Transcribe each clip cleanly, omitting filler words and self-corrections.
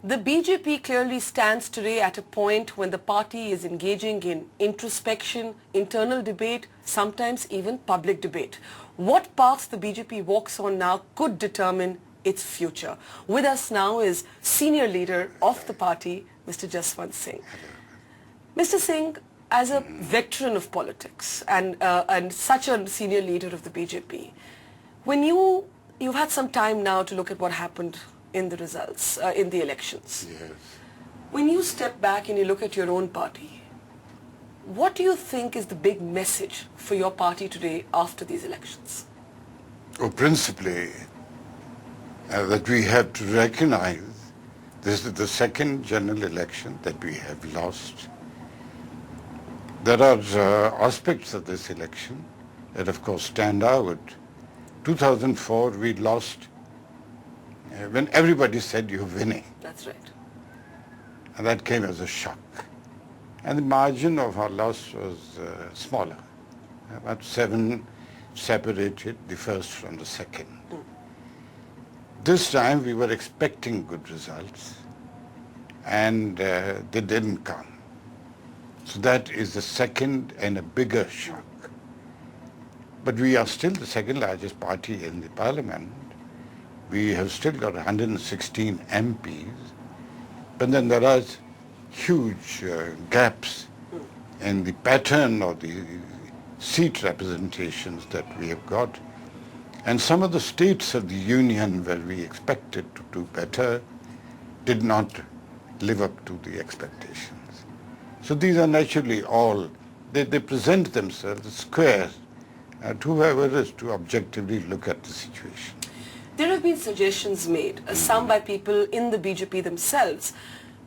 The BJP clearly stands today at a point when the party is engaging in introspection, internal debate, sometimes even public debate. What paths the BJP walks on now could determine its future. With us now is senior leader of the party, Mr. Jaswant Singh. Mr. Singh, as a veteran of politics and such a senior leader of the BJP, when you've had some time now to look at what happened in the results, in the elections. Yes. When you step back and you look at your own party, what do you think is the big message for your party today after these elections? Well, principally, that we have to recognize this is the second general election that we have lost. There are aspects of this election that of course stand out. 2004 we lost when everybody said you're winning. That's right. And that came as a shock. And the margin of our loss was smaller. About 7 separated the first from the second. This time we were expecting good results and they didn't come. So that is the second and a bigger shock. But we are still the second largest party in the parliament. We have still got 116 MPs, but then there are huge gaps in the pattern of the seat representations that we have got. And some of the states of the union where we expected to do better did not live up to the expectations. So these are naturally all, they present themselves as square to whoever is to objectively look at the situation. There have been suggestions made, some by people in the BJP themselves,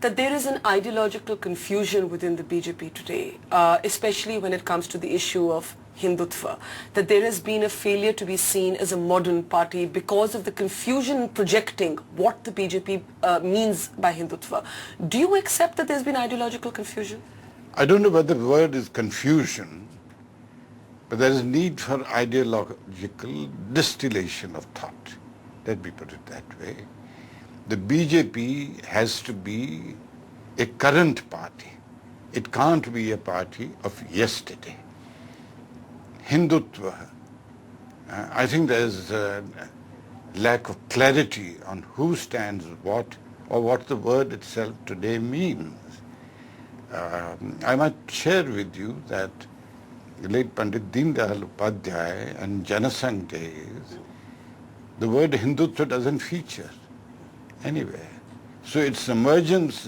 that there is an ideological confusion within the BJP today, especially when it comes to the issue of Hindutva, that there has been a failure to be seen as a modern party because of the confusion projecting what the BJP means by Hindutva. Do you accept that there's been ideological confusion? I don't know whether the word is confusion, but there is need for ideological distillation of thought. Let me put it that way. The BJP has to be a current party. It can't be a party of yesterday. Hindutva, I think there's a lack of clarity on who stands what or what the word itself today means. I might share with you that the late Pandit Deendayal Upadhyay and Janasangh days, the word Hindutva doesn't feature anywhere. So its emergence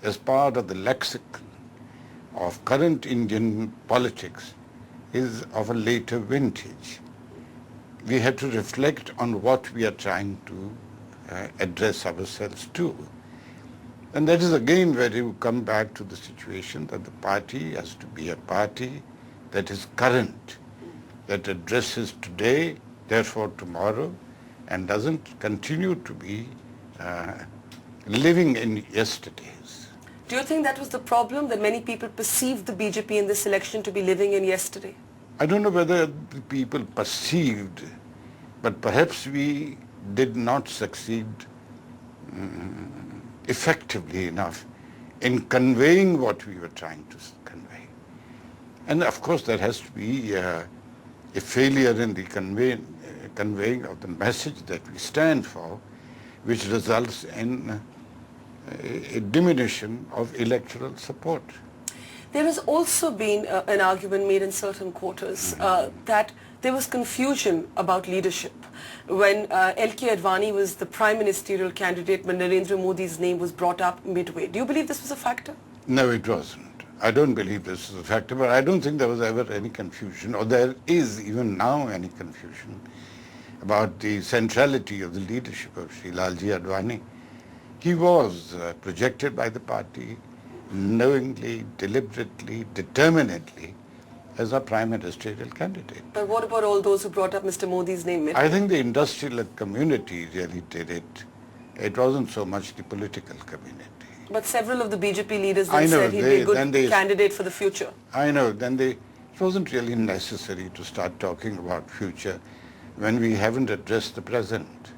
as part of the lexicon of current Indian politics is of a later vintage. We have to reflect on what we are trying to address ourselves to. And that is again where you come back to the situation that the party has to be a party that is current, that addresses today, therefore tomorrow, and doesn't continue to be living in yesterdays. Do you think that was the problem, that many people perceived the BJP in this election to be living in yesterday? I don't know whether the people perceived, but perhaps we did not succeed effectively enough in conveying what we were trying to convey. And of course there has to be a failure in the conveying of the message that we stand for, which results in a diminution of electoral support. There has also been an argument made in certain quarters that there was confusion about leadership. When L.K. Advani was the prime ministerial candidate, when Narendra Modi's name was brought up midway. Do you believe this was a factor? No, it wasn't. I don't believe this is a factor, but I don't think there was ever any confusion, or there is even now any confusion about the centrality of the leadership of Shri Lalji Advani. He was projected by the party knowingly, deliberately, determinedly as a prime ministerial candidate. But what about all those who brought up Mr. Modi's name? I think the industrial community really did it. It wasn't so much the political community. But several of the BJP leaders then said he'd be a good candidate for the future. I know. It wasn't really necessary to start talking about future when we haven't addressed the present.